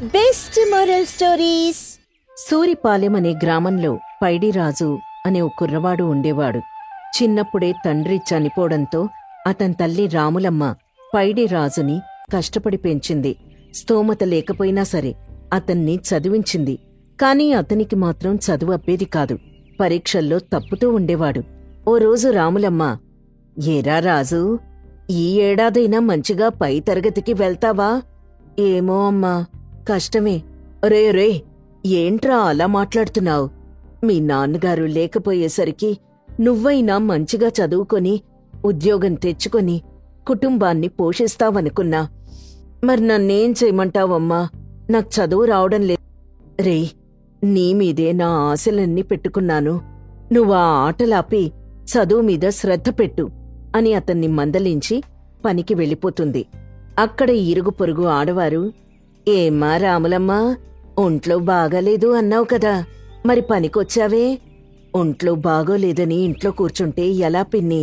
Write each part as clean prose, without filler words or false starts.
Best moral stories. సూరిపాలెం అనే గ్రామంలో పైడిరాజు అనే ఓ కుర్రవాడు ఉండేవాడు. చిన్నప్పుడే తండ్రి చనిపోవడంతో అతని తల్లి రాములమ్మ పైడిరాజుని కష్టపడి పెంచింది. స్తోమత లేకపోయినా సరే అతన్ని చదివించింది. కాని అతనికి మాత్రం చదువు అబ్బేది కాదు. పరీక్షల్లో తప్పుతూ ఉండేవాడు. ఓ రోజు రాములమ్మ, ఏరా రాజు, ఈ ఏడాదైనా మంచిగా పై తరగతికి వెళ్తావా? ఏమో అమ్మా, కష్టమే. రే, ఏంట్రా అలా మాట్లాడుతున్నావు? మీ నాన్నగారు లేకపోయేసరికి నువ్వైనా మంచిగా చదువుకొని ఉద్యోగం తెచ్చుకొని కుటుంబాన్ని పోషిస్తావనుకున్నా. మరి నన్నేం చేయమంటావమ్మా? నాకు చదువు రావడం లేదు. రే, నీ మీదే నా ఆశలన్నీ పెట్టుకున్నాను. నువ్వా ఆటలాపి చదువు మీద శ్రద్ధ పెట్టు అని అతన్ని మందలించి పనికి వెళ్ళిపోతుంది. అక్కడ ఇరుగు పొరుగు ఆడవారు, ఏమ్మా రాములమ్మా, ఒంట్లో బాగాలేదు అన్నావు కదా, మరి పనికొచ్చావే? ఒంట్లో బాగోలేదని ఇంట్లో కూర్చుంటే ఎలా పిన్ని?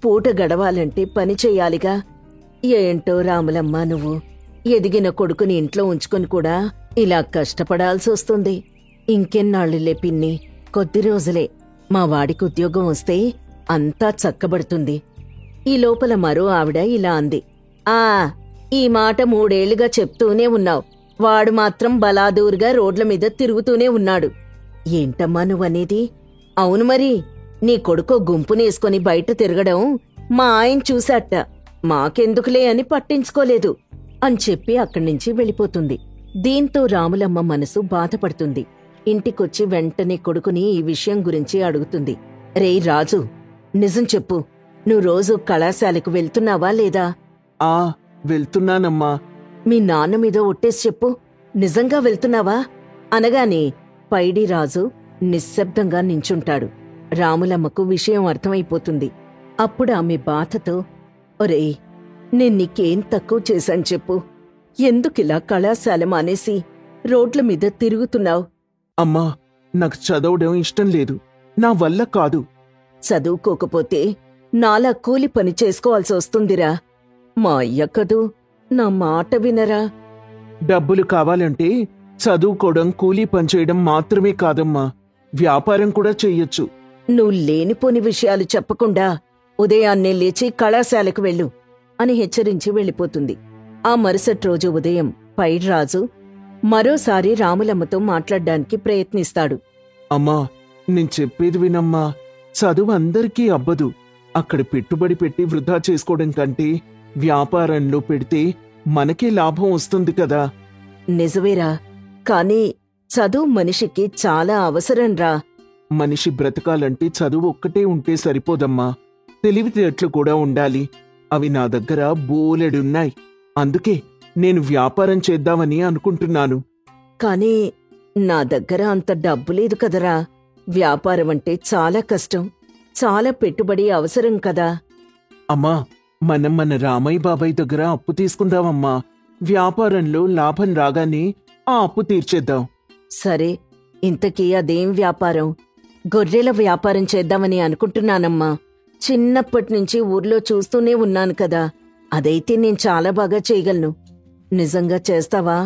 పూట గడవాలంటే పని చెయ్యాలిగా. ఏంటో రాములమ్మా, నువ్వు ఎదిగిన కొడుకుని ఇంట్లో ఉంచుకొని కూడా ఇలా కష్టపడాల్సి వస్తుంది. ఇంకెన్నాళ్ళులే పిన్ని, కొద్ది రోజులే. మా వాడికి ఉద్యోగం వస్తే అంతా చక్కబడుతుంది. ఈ లోపల మరో ఆవిడ ఇలా అంది, ఈ మాట 3 ఏళ్లుగా చెప్తూనే ఉన్నావు. వాడు మాత్రం బలాదూరుగా రోడ్ల మీద తిరుగుతూనే ఉన్నాడు. ఏంటమ్మా నువ్వనేది? అవును మరి, నీ కొడుకో గుంపునేసుకొని బయట తిరగడం మా ఆయన చూశాట. మాకెందుకులే అని పట్టించుకోలేదు అని చెప్పి అక్కడ్నించి వెళ్ళిపోతుంది. దీంతో రాములమ్మ మనసు బాధపడుతుంది. ఇంటికొచ్చి వెంటనే కొడుకుని ఈ విషయం గురించి అడుగుతుంది. రేయ్ రాజు, నిజం చెప్పు, నువ్వు రోజు కళాశాలకు వెళ్తున్నావా లేదా? వెళ్తున్నానమ్మా. మీ నాన్న మీద ఒట్టేసి చెప్పు, నిజంగా వెళ్తున్నావా? అనగానే పైడిరాజు నిశ్శబ్దంగా నించుంటాడు. రాములమ్మకు విషయం అర్థమైపోతుంది. అప్పుడు ఆమె బాధతో, ఒరేయ్, నేను నీకేం తక్కువ చేశాను చెప్పు? ఎందుకిలా కళాశాల మానేసి రోడ్ల మీద తిరుగుతున్నావు? అమ్మా, నాకు చదవడం ఇష్టం లేదు. నా వల్ల కాదు. చదువుకోకపోతే నాలా కూలి పని చేసుకోవాల్సి వస్తుందిరా. మా అయ్య కదూ, నా మాట వినరా? డబ్బులు కావాలంటే చదువుకోవడం, కూలీ పనిచేయడం మాత్రమే కాదమ్మా, వ్యాపారం కూడా చెయ్యొచ్చు. నువ్వు లేనిపోని విషయాలు చెప్పకుండా ఉదయాన్నే లేచి కళాశాలకు వెళ్ళు అని హెచ్చరించి వెళ్ళిపోతుంది. ఆ మరుసటి రోజు ఉదయం పైడిరాజు మరోసారి రాములమ్మతో మాట్లాడ్డానికి ప్రయత్నిస్తాడు. అమ్మా, నేను చెప్పేది వినమ్మా. చదువు అందరికీ అబ్బదు. అక్కడ పెట్టుబడి పెట్టి వృధా చేసుకోవడం కంటే వ్యాపారంలో పెడితే మనకే లాభం వస్తుంది కదా. నిజమేరా, కాని చదువు మనిషికి చాలా అవసరంరా. మనిషి బ్రతకాలంటే చదువు ఒక్కటే ఉంటే సరిపోదమ్మా, తెలివితేటలు కూడా ఉండాలి. అవి నా దగ్గర బోలెడున్నాయి. అందుకే నేను వ్యాపారం చేద్దామని అనుకుంటున్నాను. కాని నా దగ్గర అంత డబ్బు లేదు కదరా. వ్యాపారం అంటే చాలా కష్టం, చాలా పెట్టుబడి అవసరం కదా. అమ్మా, మనం మన రామయ్య బాబాయ్ దగ్గర అప్పు తీసుకుందామమ్మా. వ్యాపారంలో లాభం రాగానే ఆ అప్పు తీర్చేద్దాం. సరే, ఇంతకీ అదేం వ్యాపారం? గొర్రెల వ్యాపారం చేద్దామని అనుకుంటున్నానమ్మా. చిన్నప్పటినుంచి ఊర్లో చూస్తూనే ఉన్నాను కదా. అదైతే నేను చాలా బాగా చేయగలను. నిజంగా చేస్తావా?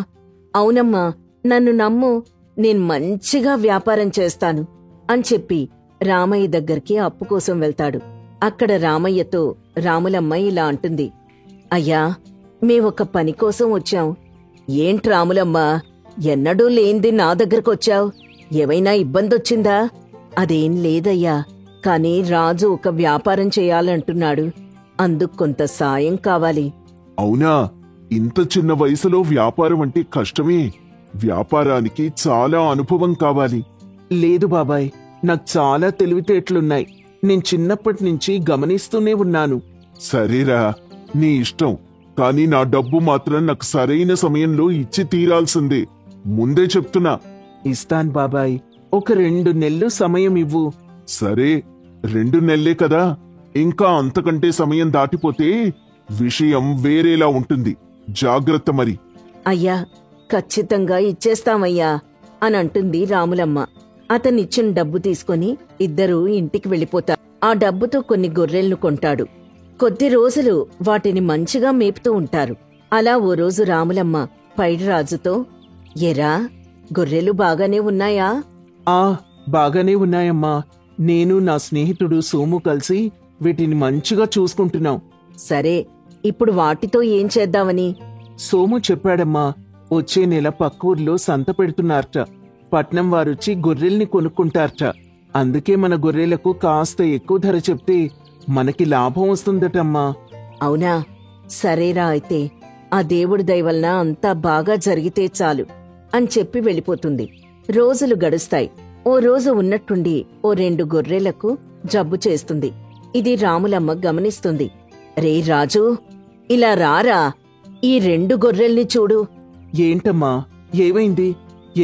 అవునమ్మా, నన్ను నమ్ము, నేను మంచిగా వ్యాపారం చేస్తాను అని చెప్పి రామయ్య దగ్గరికి అప్పు కోసం వెళ్తాడు. అక్కడ రామయ్యతో రాములమ్మ ఇలా అంటుంది. అయ్యా, మేమొక పని కోసం వచ్చాం. ఏంటి రాములమ్మ, ఎన్నడూ లేంది నా దగ్గరకొచ్చావు? ఏమైనా ఇబ్బందొచ్చిందా? అదేం లేదయ్యా, కాని రాజు ఒక వ్యాపారం చేయాలంటున్నాడు. అందుకు కొంత సాయం కావాలి. అవునా? ఇంత చిన్న వయసులో వ్యాపారం అంటే కష్టమే. వ్యాపారానికి చాలా అనుభవం కావాలి. లేదు బాబాయ్, నాకు చాలా తెలివితేటలున్నాయి. నేను చిన్నప్పటి నుంచి గమనిస్తూనే ఉన్నాను. సరేరా, నీ ఇష్టం. కాని నా డబ్బు మాత్రం నాకు సరైన సమయంలో ఇచ్చి తీరాల్సిందే. ముందే చెప్తున్నా. ఇస్తాను బాబాయ్, ఒక 2 నెలలు సమయం ఇవ్వు. సరే, 2 నెలలే కదా. ఇంకా అంతకంటే సమయం దాటిపోతే విషయం వేరేలా ఉంటుంది. జాగ్రత్త మరి. అయ్యా, ఖచ్చితంగా ఇచ్చేస్తామయ్యా అని అంటుంది రాములమ్మ. అతనిచ్చిన డబ్బు తీసుకుని ఇద్దరూ ఇంటికి వెళ్ళిపోతారు. ఆ డబ్బుతో కొన్ని గొర్రెలను కొంటాడు. కొద్ది రోజులు వాటిని మంచిగా మేపుతూ ఉంటారు. అలా ఓ రోజు రాములమ్మ పైడిరాజుతో, ఎరా, గొర్రెలు బాగానే ఉన్నాయా? ఆ బాగానే ఉన్నాయమ్మా. నేను నా స్నేహితుడు సోము కలిసి వీటిని మంచిగా చూసుకుంటున్నాం. సరే, ఇప్పుడు వాటితో ఏం చేద్దామని? సోము చెప్పాడమ్మా, వచ్చే నెల పక్కూర్లో సంత పెడుతున్నారట. పట్నం వారొచ్చి గొర్రెల్ని కొనుక్కుంటారట. అందుకే మన గొర్రెలకు కాస్త ఎక్కువ ధర చెప్తే మనకి లాభం వస్తుందటమ్మా. అవునా? సరేరా అయితే, ఆ దేవుడి దయవలన అంతా బాగా జరిగితే చాలు అని చెప్పి వెళ్ళిపోతుంది. రోజులు గడుస్తాయి. ఓ రోజు ఉన్నట్టుండి ఓ 2 గొర్రెలకు జబ్బు చేస్తుంది. ఇది రాములమ్మ గమనిస్తుంది. రే రాజు, ఇలా రారా, ఈ 2 గొర్రెల్ని చూడు. ఏంటమ్మా, ఏమైంది?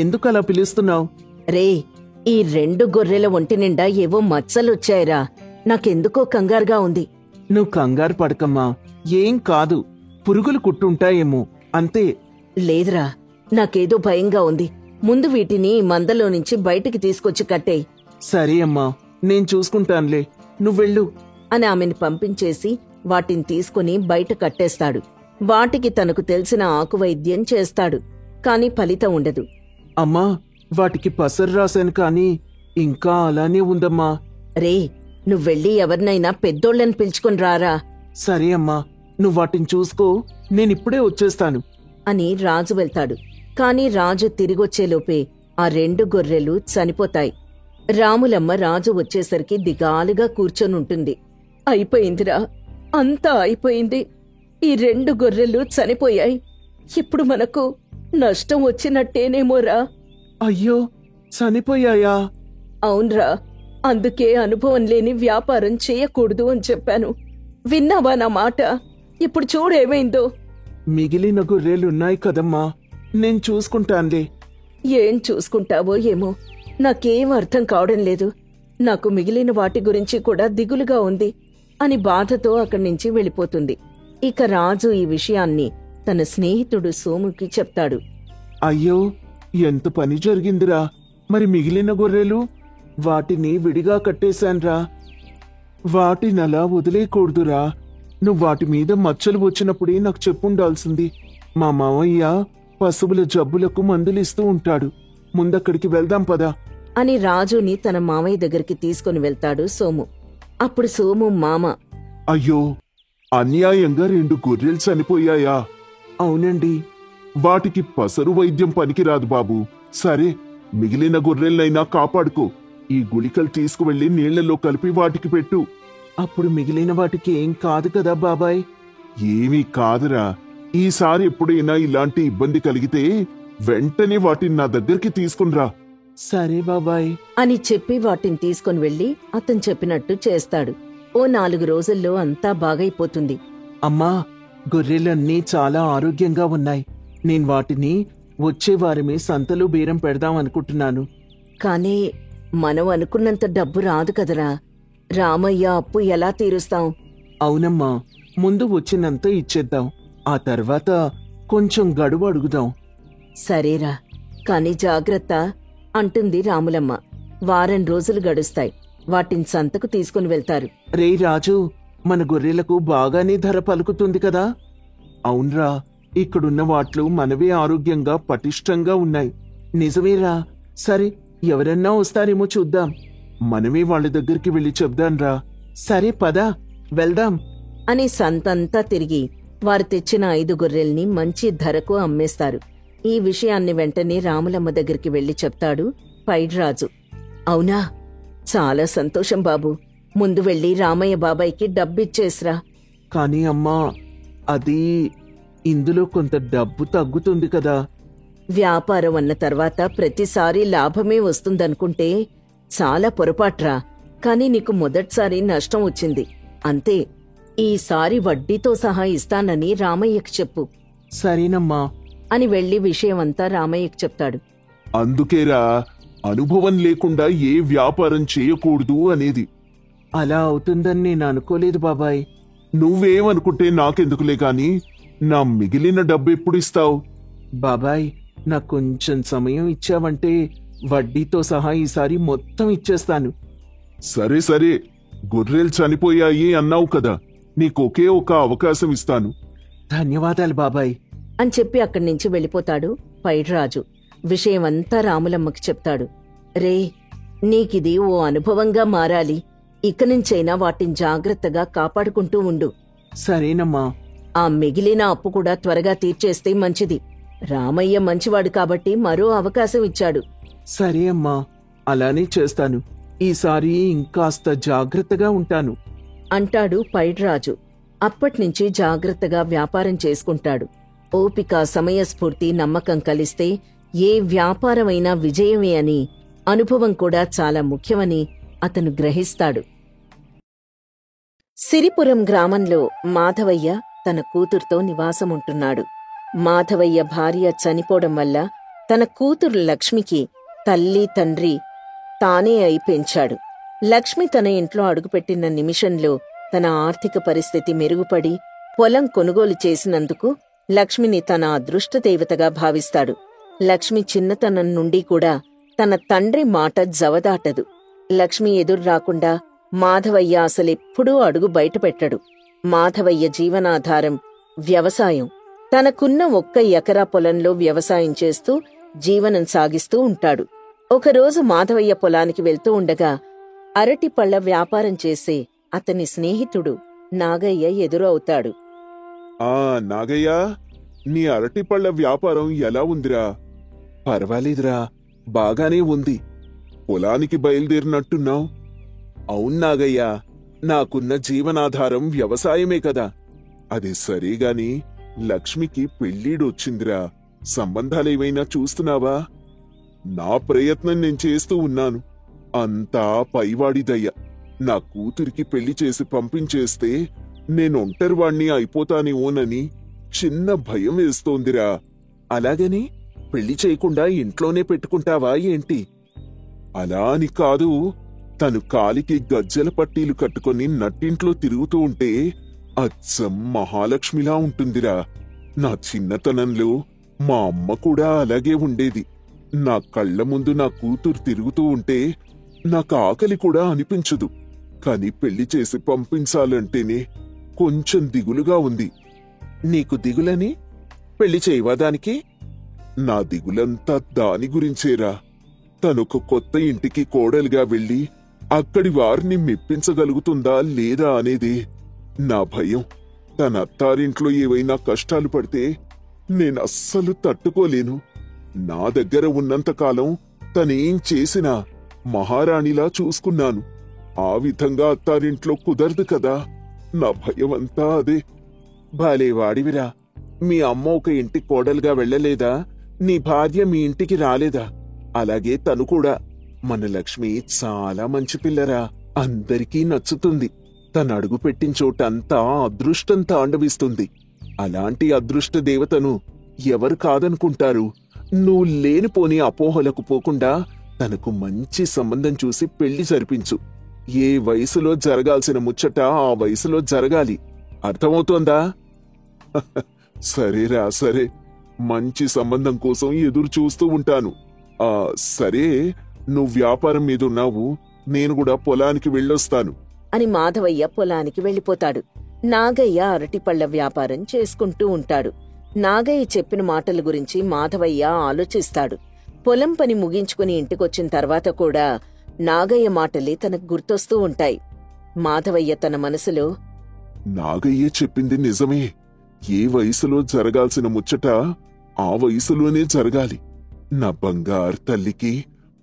ఎందుకలా పిలుస్తున్నావు? రే, ఈ 2 గొర్రెల ఒంటి నిండా ఏవో మచ్చలొచ్చాయిరా. నాకెందుకో కంగారుగా ఉంది. నువ్వు కంగారు పడకమ్మా, ఏం కాదు. పురుగులు కుట్టుంటాయేమో, అంతే. లేదురా, నాకేదో భయంగా ఉంది. ముందు వీటిని మందలో నుంచి బయటికి తీసుకొచ్చి కట్టేయ్. సరే అమ్మా, నేను చూసుకుంటానులే, నువ్వెళ్ళు అని ఆమెను పంపించేసి వాటిని తీసుకుని బయట కట్టేస్తాడు. వాటికి తనకు తెలిసిన ఆకువైద్యం చేస్తాడు. కాని ఫలితం ఉండదు. అమ్మా, వాటికి పసరు రాశాను కానీ ఇంకా అలానే ఉందమ్మా. రే, నువ్వెళ్ళి ఎవరినైనా పెద్దోళ్ళని పిలుచుకుని రారా సరే అమ్మా, నువ్వు వాటిని చూసుకో, నేనిప్పుడే వచ్చేస్తాను అని రాజు వెళ్తాడు. కాని రాజు తిరిగొచ్చేలోపే ఆ 2 గొర్రెలు చనిపోతాయి. రాములమ్మ రాజు వచ్చేసరికి దిగాలుగా కూర్చొనుంటుంది. అయిపోయిందిరా, అంతా అయిపోయింది. ఈ 2 గొర్రెలు చనిపోయాయి. ఇప్పుడు మనకు నష్టం వచ్చినట్టేనేమోరా. అయ్యో, చనిపోయాయా? అవునరా, అందుకే అనుభవం లేని వ్యాపారం చేయకూడదు అని చెప్పాను. విన్నావా నా మాట? ఇప్పుడు చూడేమైందో. మిగిలిన గొర్రెలున్నాయి కదమ్మా, నేను చూసుకుంటానులే. ఏం చూసుకుంటావో ఏమో, నాకేం అర్థం కావడం లేదు. నాకు మిగిలిన వాటి గురించి కూడా దిగులుగా ఉంది అని బాధతో అక్కడ్నించి వెళ్ళిపోతుంది. ఇక రాజు ఈ విషయాన్ని తన స్నేహితుడు సోముకి చెప్తాడు. అయ్యో, ఎంత పని జరిగిందిరా. మరి మిగిలిన గొర్రెలు? వాటిని విడిగా కట్టేశాన్రా. వాటినలా వదిలేయకూడదురా. నువ్వు వాటి మీద మచ్చలు వచ్చినప్పుడే నాకు చెప్పుండాల్సింది. మా మావయ్య పశువుల జబ్బులకు మందులిస్తూ ఉంటాడు. ముందక్కడికి వెళ్దాం పదా అని రాజుని తన మామయ్య దగ్గరికి తీసుకుని వెళ్తాడు సోము. అప్పుడు సోము మామ, అయ్యో, అన్యాయంగా 2 గొర్రెలు చనిపోయాయా? అవునండి. వాటికి పసరు వైద్యం పనికిరాదు బాబు. సరే, మిగిలిన గొర్రెలనైనా కాపాడుకో. ఈ గుళికలు తీసుకువెళ్లి నీళ్లలో కలిపి వాటికి పెట్టు. అప్పుడు మిగిలిన వాటికి ఏం కాదు కదా బాబాయ్? ఏమీ కాదురా. ఈసారి ఎప్పుడైనా ఇలాంటి ఇబ్బంది కలిగితే వెంటనే వాటిని నా దగ్గరికి తీసుకునిరా. సరే బాబాయ్ అని చెప్పి వాటిని తీసుకుని వెళ్లి అతను చెప్పినట్టు చేస్తాడు. ఓ 4 రోజుల్లో అంతా బాగైపోతుంది. అమ్మా, గొర్రెలన్నీ చాలా ఆరోగ్యంగా ఉన్నాయి. నేను వాటిని వచ్చే వారమే సంతలో బేరం పెడదాం అనుకుంటున్నాను. కానీ మనం అనుకున్నంత డబ్బు రాదు కదరా. రామయ్య అప్పు ఎలా తీరుస్తాం? అవునమ్మా, ముందు వచ్చినంత ఇచ్చేద్దాం. ఆ తర్వాత కొంచెం గడువు అడుగుదాం. సరేరా, కాని జాగ్రత్త అంటుంది రాములమ్మ. వారం రోజులు గడుస్తాయి. వాటిని సంతకు తీసుకుని వెళ్తారు. రే రాజు, మన గొర్రెలకు బాగానే ధర పలుకుతుంది కదా? అవునరా, ఇక్కడున్న వాట్లు మనవే ఆరోగ్యంగా పటిష్టంగా ఉన్నాయి. నిజమేరా. సరే, ఎవరన్నా వస్తారేమో చూద్దాం. మనమే వాళ్ళ దగ్గరికి వెళ్ళి చెప్దాంరా. సరే పదా, వెళ్దాం అని సంతంతా తిరిగి వారు తెచ్చిన 5 గొర్రెల్ని మంచి ధరకు అమ్మేస్తారు. ఈ విషయాన్ని వెంటనే రాములమ్మ దగ్గరికి వెళ్లి చెప్తాడు పైడ్రాజు. అవునా? చాలా సంతోషం బాబు. ముందు వెళ్లి రామయ్య బాబాయ్కి డబ్బిచ్చేసిరా. కానీ అమ్మా, అది ఇందులో కొంత డబ్బు తగ్గుతుంది కదా. వ్యాపారం అన్న తర్వాత ప్రతిసారి లాభమే వస్తుందనుకుంటే చాలా పొరపాట్రా. కాని నీకు మొదటిసారి నష్టం వచ్చింది, అంతే. ఈసారి వడ్డీతో సహా ఇస్తానని రామయ్యకు చెప్పు. సరేనమ్మా అని వెళ్లి విషయమంతా రామయ్యకు చెప్తాడు. అందుకేరా, అనుభవం లేకుండా ఏ వ్యాపారం చేయకూడదు అనేది. అలా అవుతుందని నేను అనుకోలేదు బాబాయ్. నువ్వేమనుకుంటే నాకెందుకులే గాని, నా మిగిలిన డబ్బు ఎప్పుడిస్తావు? బాబాయ్, నాకు కొంచెం సమయం ఇచ్చావంటే వడ్డీతో సహా ఈసారి మొత్తం ఇచ్చేస్తాను. సరే సరే, గొర్రెలు చనిపోయాయి అన్నావు కదా, నీకొకే ఒక అవకాశం ఇస్తాను. ధన్యవాదాలు బాబాయ్ అని చెప్పి అక్కడి నుంచి వెళ్ళిపోతాడు పైడ్రాజు. విషయమంతా రాములమ్మకి చెప్తాడు. రే, నీకిది ఓ అనుభవంగా మారాలి. ఇక నుంచైనా వాటిని జాగ్రత్తగా కాపాడుకుంటూ ఉండు. సరేనమ్మా. ఆ మిగిలిన అప్పు కూడా త్వరగా తీర్చేస్తే మంచిది. రామయ్య మంచివాడు కాబట్టి మరో అవకాశం ఇచ్చాడు. సరే అమ్మా, అలానే చేస్తాను. ఈసారి ఇంకాస్త జాగ్రత్తగా ఉంటాను అంటాడు పైడిరాజు. అప్పట్నుంచి జాగ్రత్తగా వ్యాపారం చేసుకుంటాడు. ఓపిక, సమయస్ఫూర్తి, నమ్మకం కలిస్తే ఏ వ్యాపారమైనా విజయమే అని, అనుభవం కూడా చాలా ముఖ్యమని అతను గ్రహిస్తాడు. సిరిపురం గ్రామంలో మాధవయ్య తన కూతురుతో నివాసముంటున్నాడు. మాధవయ్య భార్య చనిపోవడం వల్ల తన కూతురు లక్ష్మికి తల్లి, తండ్రి తానే అయి పెంచాడు. లక్ష్మి తన ఇంట్లో అడుగుపెట్టిన నిమిషంలో తన ఆర్థిక పరిస్థితి మెరుగుపడి పొలం కొనుగోలు చేసినందుకు లక్ష్మిని తన అదృష్టదేవతగా భావిస్తాడు. లక్ష్మి చిన్నతనం నుండి కూడా తన తండ్రి మాట జవదాటదు. లక్ష్మి ఎదురు రాకుండా మాధవయ్య అసలెప్పుడూ అడుగు బయటపెట్టడు. మాధవయ్య జీవనాధారం వ్యవసాయం. తనకున్న 1 ఎకరా పొలంలో వ్యవసాయం చేస్తూ జీవనం సాగిస్తూ ఉంటాడు. ఒకరోజు మాధవయ్య పొలానికి వెళ్తూ ఉండగా అరటిపళ్ల వ్యాపారం చేసే అతని స్నేహితుడు నాగయ్య ఎదురు అవుతాడు. నాగయ్య, నీ అరటిపళ్ల వ్యాపారం ఎలా ఉందిరా? పర్వాలేదురా, బాగానే ఉంది. పొలానికి బయలుదేరినట్టున్నావు. అవును నాగయ్యా, నాకున్న జీవనాధారం వ్యవసాయమే కదా. అది సరేగాని లక్ష్మికి పెళ్ళీడొచ్చిందిరా. సంబంధాలేమైనా చూస్తున్నావా? నా ప్రయత్నం నేను చేస్తూ ఉన్నాను. అంతా పైవాడిదయ్య. నా కూతురికి పెళ్లి చేసి పంపించేస్తే నేనొంటరివాణ్ణి అయిపోతానేమోనని చిన్న భయం వేస్తోందిరా. అలాగని పెళ్లి చేయకుండా ఇంట్లోనే పెట్టుకుంటావా ఏంటి? అలా అని కాదు. తను కాలికి గజ్జెల పట్టీలు కట్టుకొని నట్టింట్లో తిరుగుతూ ఉంటే అచ్చం మహాలక్ష్మిలా ఉంటుందిరా. నా చిన్నతనంలో మా అమ్మ కూడా అలాగే ఉండేది. నా కళ్ల ముందు నా కూతురు తిరుగుతూ ఉంటే నాకు ఆకలి కూడా అనిపించదు. కాని పెళ్లి చేసి పంపించాలంటేనే కొంచెం దిగులుగా ఉంది. నీకు దిగులని? పెళ్లి చేయవా దానికి? నా దిగులంతా దాని గురించేరా. తనొక కొత్త ఇంటికి కోడలుగా వెళ్లి అక్కడి వారిని మెప్పించగలుగుతుందా లేదా అనేదే నా భయం. తన అత్తారింట్లో ఏవైనా కష్టాలు పడితే నేనస్సలు తట్టుకోలేను. నా దగ్గర ఉన్నంతకాలం తనేం చేసినా మహారాణిలా చూసుకున్నాను. ఆ విధంగా అత్తారింట్లో కుదరదు కదా. నా భయమంతా అదే. భలే వాడివిరా. మీ అమ్మ ఒక ఇంటి కోడలుగా వెళ్లలేదా? నీ భార్య మీ ఇంటికి రాలేదా? అలాగే తను కూడా. మన లక్ష్మి చాలా మంచి పిల్లరా. అందరికీ నచ్చుతుంది. తను అడుగుపెట్టిన చోటంతా అదృష్టం తాండవిస్తుంది. అలాంటి అదృష్ట దేవతను ఎవరు కాదనుకుంటారు? నువ్వు లేనిపోని అపోహలకు పోకుండా తనకు మంచి సంబంధం చూసి పెళ్లి జరిపించు. ఏ వయసులో జరగాల్సిన ముచ్చట ఆ వయసులో జరగాలి. అర్థమవుతోందా? సరేరా, సరే. మంచి సంబంధం కోసం ఎదురు చూస్తూ ఉంటాను. సరే, నువ్వు వ్యాపారం మీదున్నావు. నేను కూడా పొలానికి వెళ్ళొస్తాను అని మాధవయ్య పొలానికి వెళ్ళిపోతాడు. నాగయ్య అరటిపళ్ల వ్యాపారం చేసుకుంటూ ఉంటాడు. నాగయ్య చెప్పిన మాటల గురించి మాధవయ్య ఆలోచిస్తాడు. పొలం పని ముగించుకుని ఇంటికొచ్చిన తర్వాత కూడా నాగయ్య మాటలే తనకు గుర్తొస్తూ ఉంటాయి. మాధవయ్య తన మనసులో, నాగయ్య చెప్పింది నిజమే. ఏ వయసులో జరగాల్సిన ముచ్చట ఆ వయసులోనే జరగాలి. నా బంగారు తల్లికి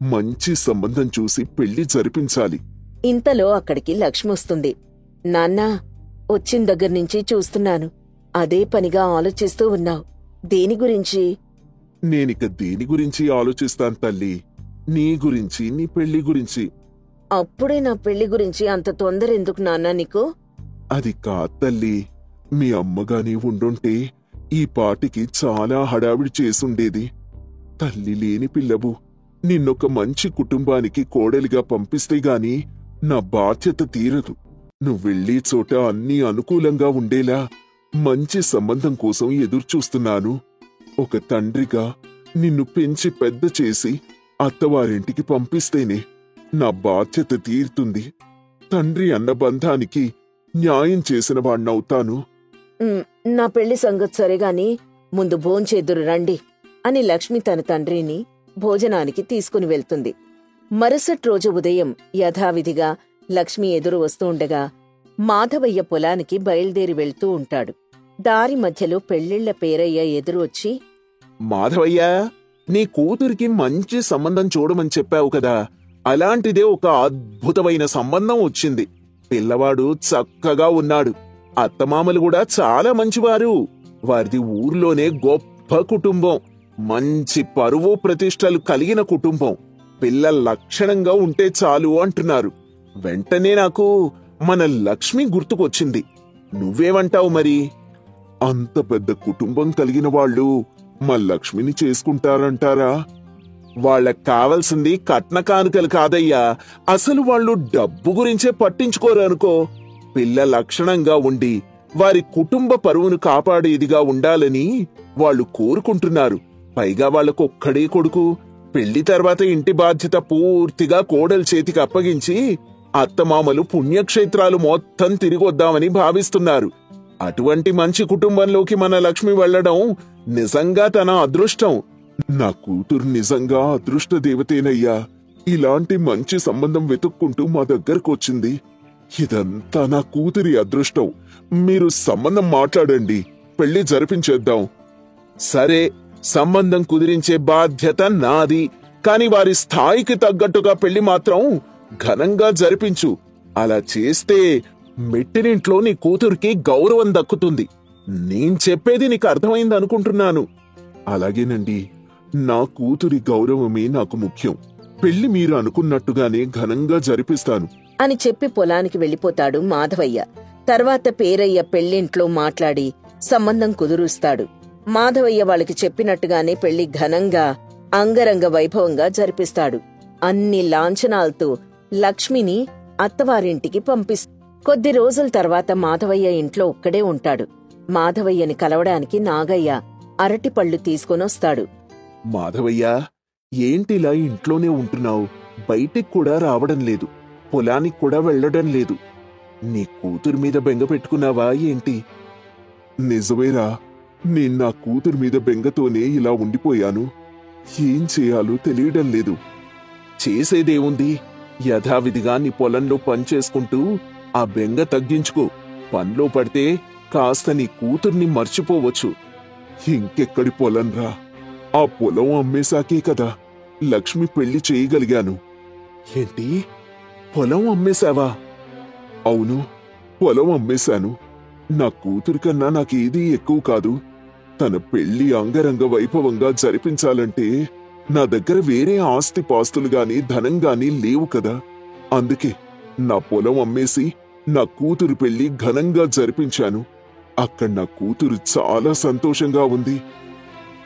మంచి సంబంధం చూసి పెళ్లి జరిపించాలి. ఇంతలో అక్కడికి లక్ష్మి వస్తుంది. నాన్నా, వచ్చిన దగ్గర్నుంచి చూస్తున్నాను. అదే పనిగా ఆలోచిస్తూ ఉన్నావు. దేని గురించి? నేనిక దేని గురించి ఆలోచిస్తాను తల్లి? నీ గురించి, నీ పెళ్లి గురించి. అప్పుడే నా పెళ్లి గురించి అంత తొందర ఎందుకు నాన్నా నీకు? అది కాదు తల్లి. మీ అమ్మగాని ఉండుంటే ఈ పాటికి చాలా హడావిడి చేసుండేది. తల్లి లేని పిల్లవు. నిన్నొక మంచి కుటుంబానికి కోడలిగా పంపిస్తే గాని నా బాధ్యత తీరదు. నువ్వెళ్ళే చోట అన్నీ అనుకూలంగా ఉండేలా మంచి సంబంధం కోసం ఎదురుచూస్తున్నాను. ఒక తండ్రిగా నిన్ను పెంచి పెద్ద చేసి అత్తవారింటికి పంపిస్తేనే నా బాధ్యత తీరుతుంది. తండ్రి అన్న బంధానికి న్యాయం చేసిన వాణ్ణవుతాను. నా పెళ్లి సంగతి సరేగాని ముందు భోంచేద్దురు రండి అని లక్ష్మి తన తండ్రిని భోజనానికి తీసుకుని వెళ్తుంది. మరుసటి రోజు ఉదయం యథావిధిగా లక్ష్మి ఎదురు వస్తూ ఉండగా మాధవయ్య పొలానికి బయలుదేరి వెళ్తూ ఉంటాడు. దారి మధ్యలో పెళ్ళిళ్ల పేరయ్య ఎదురు వచ్చి, మాధవయ్య, నీ కూతురికి మంచి సంబంధం చూడమని చెప్పావు కదా, అలాంటిదే ఒక అద్భుతమైన సంబంధం వచ్చింది. పిల్లవాడు చక్కగా ఉన్నాడు. అత్తమామలు కూడా చాలా మంచివారు. వారిది ఊర్లోనే గొప్ప కుటుంబం. మంచి పరువు ప్రతిష్టలు కలిగిన కుటుంబం. పిల్ల లక్షణంగా ఉంటే చాలు అంటున్నారు. వెంటనే నాకు మన లక్ష్మి గుర్తుకొచ్చింది. నువ్వేమంటావు మరి? అంత పెద్ద కుటుంబం కలిగిన వాళ్ళు మా లక్ష్మిని చేసుకుంటారంటారా? వాళ్ళకి కావలసింది కట్న కానుకలు కాదయ్యా. అసలు వాళ్ళు డబ్బు గురించే పట్టించుకోరు అనుకో. పిల్ల లక్షణంగా ఉండి వారి కుటుంబ పరువును కాపాడేదిగా ఉండాలని వాళ్ళు కోరుకుంటున్నారు. పైగా వాళ్ళకొక్కడే కొడుకు. పెళ్లి తర్వాత ఇంటి బాధ్యత పూర్తిగా కోడలి చేతికి అప్పగించి అత్తమామలు పుణ్యక్షేత్రాలు మొత్తం తిరిగొద్దామని భావిస్తున్నారు. అటువంటి మంచి కుటుంబంలోకి మన లక్ష్మి వెళ్లడం నిజంగా తన అదృష్టం. నా కూతురు నిజంగా అదృష్ట దేవతేనయ్యా. ఇలాంటి మంచి సంబంధం వెతుక్కుంటూ మా దగ్గరకొచ్చింది. ఇదంతా నా కూతురి అదృష్టం. మీరు సంబంధం మాట్లాడండి, పెళ్లి జరిపించేద్దాం. సరే, సంబంధం కుదిరించే బాధ్యత నాది. కాని వారి స్థాయికి తగ్గట్టుగా పెళ్లి మాత్రం ఘనంగా జరిపించు. అలా చేస్తే మెట్టినింట్లో నీ కూతురికి గౌరవం దక్కుతుంది. నేను చెప్పేది నీకు అర్థమైందనుకుంటున్నాను. అలాగేనండి, నా కూతురి గౌరవమే నాకు ముఖ్యం. పెళ్లి మీరు అనుకున్నట్టుగానే ఘనంగా జరిపిస్తాను అని చెప్పి పొలానికి వెళ్లిపోతాడు మాధవయ్య. తర్వాత పేరయ్య పెళ్లింట్లో మాట్లాడి సంబంధం కుదురుస్తాడు. మాధవయ్య వాళ్ళకి చెప్పినట్టుగానే పెళ్లి ఘనంగా అంగరంగ వైభవంగా జరిపిస్తాడు. అన్ని లాంఛనాలతో లక్ష్మిని అత్తవారింటికి పంపిస్తాడు. కొద్ది రోజుల తర్వాత మాధవయ్య ఇంట్లో ఒక్కడే ఉంటాడు. మాధవయ్యని కలవడానికి నాగయ్య అరటిపళ్ళు తీసుకొనొస్తాడు. మాధవయ్య, ఏంటిలా ఇంట్లోనే ఉంటున్నావు? బయటికి కూడా రావడం లేదు, పొలానికి కూడా వెళ్లడం లేదు. నీ కూతురు మీద బెంగ పెట్టుకున్నావా ఏంటి? నిజమేరా, నేను నా కూతురు మీద బెంగతోనే ఇలా ఉండిపోయాను. ఏం చేయాలో తెలియడం లేదు. చేసేదేముంది? యథావిధిగా నీ పొలంలో పనిచేసుకుంటూ ఆ బెంగ తగ్గించుకో. పనిలో పడితే కాస్త నీ కూతుర్ని మర్చిపోవచ్చు. ఇంకెక్కడి పొలంరా? ఆ పొలం అమ్మేశాకే కదా లక్ష్మి పెళ్లి చేయగలిగాను. ఏంటి, పొలం అమ్మేశావా? అవును, పొలం అమ్మేశాను. నా కూతురి కన్నా నాకేదీ ఎక్కువ కాదు. తన పెళ్లి అంగరంగ వైభవంగా జరిపించాలంటే నా దగ్గర వేరే ఆస్తి పాస్తులు గాని ధనం గాని లేవు కదా. అందుకే నా పొలం అమ్మేసి నా కూతురు పెళ్లి ఘనంగా జరిపించాను. అక్కడ నా కూతురు చాలా సంతోషంగా ఉంది.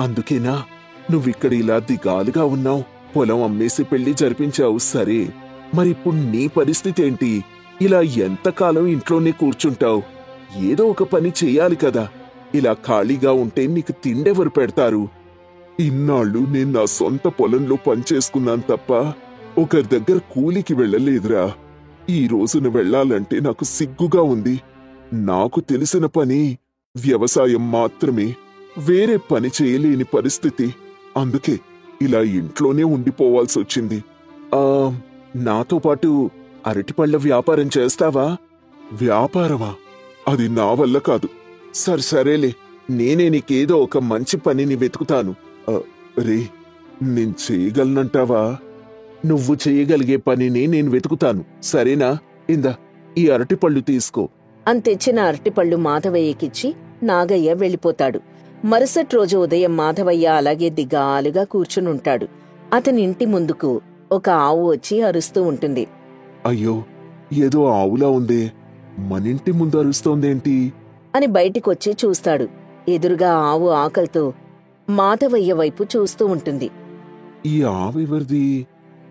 అందుకేనా నువ్విక్కడ ఇలా దిగాలుగా ఉన్నావు? పొలం అమ్మేసి పెళ్లి జరిపించావు సరే, మరిప్పుడు నీ పరిస్థితి ఏంటి? ఇలా ఎంతకాలం ఇంట్లోనే కూర్చుంటావు? ఏదో ఒక పని చెయ్యాలి కదా. ఇలా ఖాళీగా ఉంటే నీకు తిండెవరు పెడతారు? ఇన్నాళ్ళు నేను నా సొంత పొలంలో పనిచేసుకున్నాను తప్ప ఒకరి దగ్గర కూలికి వెళ్ళలేదురా. ఈ రోజున వెళ్లాలంటే నాకు సిగ్గుగా ఉంది. నాకు తెలిసిన పని వ్యవసాయం మాత్రమే. వేరే పని చేయలేని పరిస్థితి. అందుకే ఇలా ఇంట్లోనే ఉండిపోవాల్సొచ్చింది. నాతో పాటు అరటిపళ్ళ వ్యాపారం చేస్తావా? వ్యాపారమా? అది నా వల్ల కాదు. సరేలే, నేనే నీకేదో ఒక మంచి పనిని వెతుకుతాను. రే, నేను చేయగలనంటావా? నువ్వు చేయగలిగే పనిని నేను వెతుకుతాను, సరేనా? ఇందా, ఈ అరటిపళ్ళు తీసుకో. అని తెచ్చిన అరటిపళ్ళు మాధవయ్యకిచ్చి నాగయ్య వెళ్ళిపోతాడు. మరుసటి రోజు ఉదయం మాధవయ్య అలాగే దిగాలుగా కూర్చునుంటాడు. అతని ఇంటి ముందుకు ఒక ఆవు వచ్చి అరుస్తూ ఉంటుంది. అయ్యో, ఏదో ఆవులా ఉందే, మనింటి ముందు అరుస్తోందేంటి అని బయటికొచ్చి చూస్తాడు. ఎదురుగా ఆవు ఆకలితో మాధవయ్య వైపు చూస్తూ ఉంటుంది. ఈ ఆవెవరిది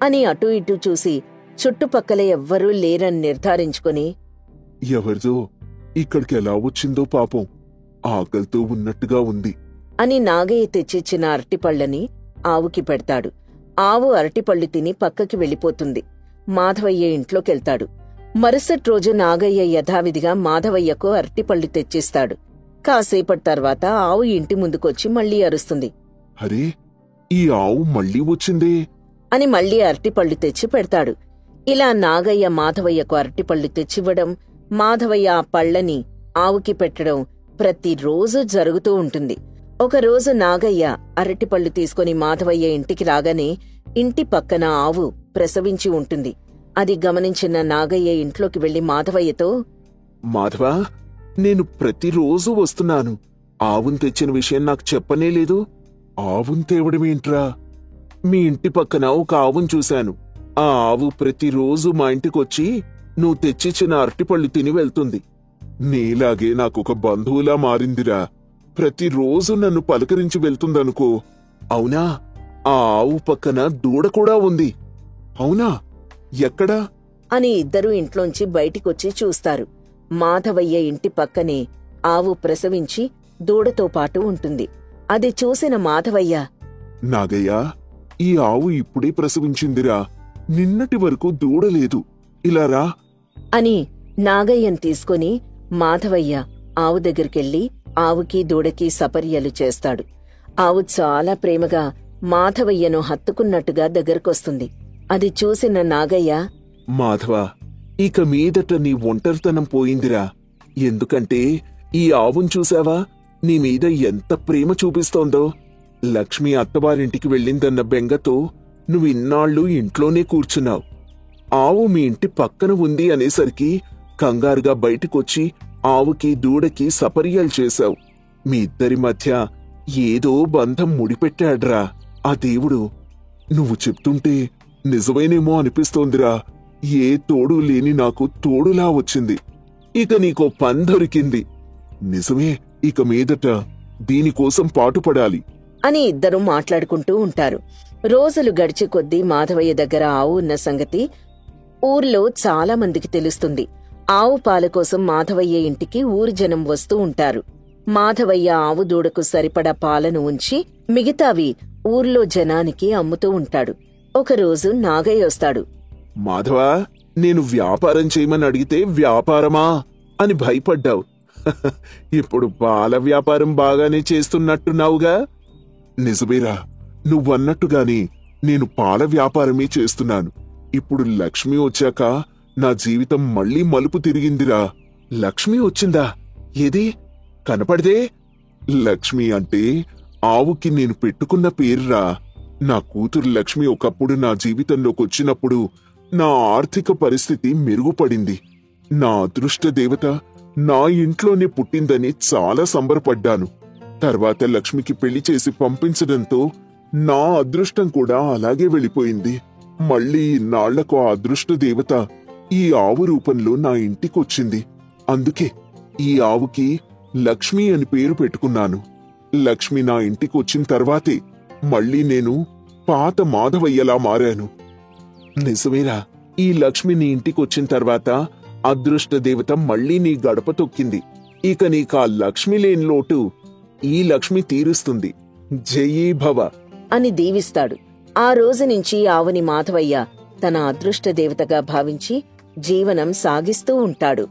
అని అటూ ఇటూ చూసి చుట్టుపక్కల ఎవ్వరూ లేరని నిర్ధారించుకుని, ఎవరిదో, ఇక్కడికి ఎలా వచ్చిందో పాపం, ఆకలితో ఉన్నట్టుగా ఉంది అని నాగయ్య తెచ్చిచ్చిన అరటిపళ్ళని ఆవుకి పెడతాడు. ఆవు అరటిపళ్ళు తిని పక్కకి వెళ్ళిపోతుంది. మాధవయ్య ఇంట్లోకెళ్తాడు. మరుసటి రోజు నాగయ్య యథావిధిగా మాధవయ్యకు అరటిపళ్ళు తెచ్చిస్తాడు. కాసేపటి తర్వాత ఆవు ఇంటి ముందుకొచ్చి మళ్లీ అరుస్తుంది. అరే, ఈ ఆవు మళ్ళీ వచ్చిందే అని మళ్లీ అరటిపళ్ళు తెచ్చి పెడతాడు. ఇలా నాగయ్య మాధవయ్యకు అరటిపళ్ళు తెచ్చివ్వడం, మాధవయ్య ఆ పళ్ళని ఆవుకి పెట్టడం ప్రతిరోజు జరుగుతూ ఉంటుంది. ఒకరోజు నాగయ్య అరటిపళ్ళు తీసుకుని మాధవయ్య ఇంటికి రాగానే ఇంటి పక్కన ఆవు ప్రసవించి ఉంటుంది. అది గమనించిన నాగయ్య ఇంట్లోకి వెళ్లి మాధవయ్యతో, మాధవా, నేను ప్రతిరోజు వస్తున్నాను. ఆవును తెచ్చిన విషయం నాకు చెప్పనే లేదు. ఆవును తేవడమేంట్రా? మీ ఇంటి పక్కన ఒక ఆవును చూశాను. ఆ ఆవు ప్రతిరోజు మా ఇంటికొచ్చి నువ్వు తెచ్చిచ్చిన అరటిపళ్ళు తిని వెళ్తుంది. నీలాగే నాకొక బంధువులా మారిందిరా. ప్రతిరోజు నన్ను పలకరించి వెళ్తుందనుకో. అవునా? ఆ ఆవు పక్కన దూడ కూడా ఉంది. అవునా? ఎక్కడా? అని ఇద్దరూ ఇంట్లోంచి బయటికొచ్చి చూస్తారు. మాధవయ్య ఇంటి పక్కనే ఆవు ప్రసవించి దూడతో పాటు ఉంటుంది. అది చూసిన మాధవయ్య, నాగయ్య, ఈ ఆవు ఇప్పుడే ప్రసవించిందిరా. నిన్నటి వరకు దూడలేదు. ఇలా రా అని నాగయ్యను తీసుకుని మాధవయ్య ఆవు దగ్గరికెళ్లి ఆవుకి దూడకి సపర్యలు చేస్తాడు. ఆవు చాలా ప్రేమగా మాధవయ్యను హత్తుకున్నట్టుగా దగ్గరకొస్తుంది. అది చూసిన నాగయ్య, మాధవా, ఇక మీదట నీ ఒంటరితనం పోయిందిరా. ఎందుకంటే ఈ ఆవును చూశావా? నీ మీద ఎంత ప్రేమ చూపిస్తోందో. లక్ష్మి అత్తవారింటికి వెళ్ళిందన్న బెంగతో నువ్విన్నాళ్ళు ఇంట్లోనే కూర్చున్నావు. ఆవు మీ ఇంటి పక్కన ఉంది అనేసరికి కంగారుగా బయటికొచ్చి ఆవుకి దూడకి సపర్యాలు చేశావు. మీ ఇద్దరి మధ్య ఏదో బంధం ముడిపెట్టాడ్రా ఆ దేవుడు. నువ్వు చెప్తుంటే నిజమేనేమో అనిపిస్తోందిరా. ఏ తోడు లేని నాకు తోడులా వచ్చింది. ఇక నీకో పని దొరికింది. నిజమే, ఇక మీదట దీనికోసం పాటుపడాలి అని ఇద్దరూ మాట్లాడుకుంటూ ఉంటారు. రోజులు గడిచే కొద్దీ మాధవయ్య దగ్గర ఆవు ఉన్న సంగతి ఊర్లో చాలా మందికి తెలుస్తుంది. ఆవు పాల కోసం మాధవయ్య ఇంటికి ఊరి జనం వస్తూ ఉంటారు. మాధవయ్య ఆవు దూడకు సరిపడా పాలను ఉంచి మిగతావి ఊర్లో జనానికి అమ్ముతూ ఉంటాడు. ఒకరోజు నాగయ్య వస్తాడు. మాధవా, నేను వ్యాపారం చేయమని అడిగితే వ్యాపారమా అని భయపడ్డావు. ఇప్పుడు పాల వ్యాపారం బాగానే చేస్తున్నట్టున్నావుగా? నిజమేరా, నువ్వన్నట్టుగానే నేను పాల వ్యాపారమే చేస్తున్నాను. ఇప్పుడు లక్ష్మి వచ్చాక నా జీవితం మళ్ళీ మలుపు తిరిగిందిరా. లక్ష్మి వచ్చిందా? ఏది కనపడదే? లక్ష్మి అంటే ఆవుకి నేను పెట్టుకున్న పేరురా. నా కూతురు లక్ష్మి ఒకప్పుడు నా జీవితంలోకొచ్చినప్పుడు నా ఆర్థిక పరిస్థితి మెరుగుపడింది. నా అదృష్ట దేవత నా ఇంట్లోనే పుట్టిందని చాలా సంబరపడ్డాను. తర్వాత లక్ష్మికి పెళ్లి చేసి పంపించడంతో నా అదృష్టం కూడా అలాగే వెళ్ళిపోయింది. మళ్ళీ ఇన్నాళ్లకు ఆ అదృష్ట దేవత ఈ ఆవు రూపంలో నా ఇంటికొచ్చింది. అందుకే ఈ ఆవుకి లక్ష్మి అని పేరు పెట్టుకున్నాను. లక్ష్మి నా ఇంటికొచ్చిన తర్వాతే మళ్ళీ నేను పాత మాధవయ్యలా మారాను. నిజమేరా, ఈ లక్ష్మి నీ ఇంటికొచ్చిన తర్వాత అదృష్ట దేవత మళ్లీ నీ గడప తొక్కింది. ఇక నీకా లక్ష్మి లేని లోటు ఈ లక్ష్మి తీరుస్తుంది. జయీ భవ అని దీవిస్తాడు. ఆ రోజు నుంచి ఆవుని మాధవయ్య తన అదృష్ట దేవతగా భావించి జీవనం సాగిస్తూ ఉంటాడు.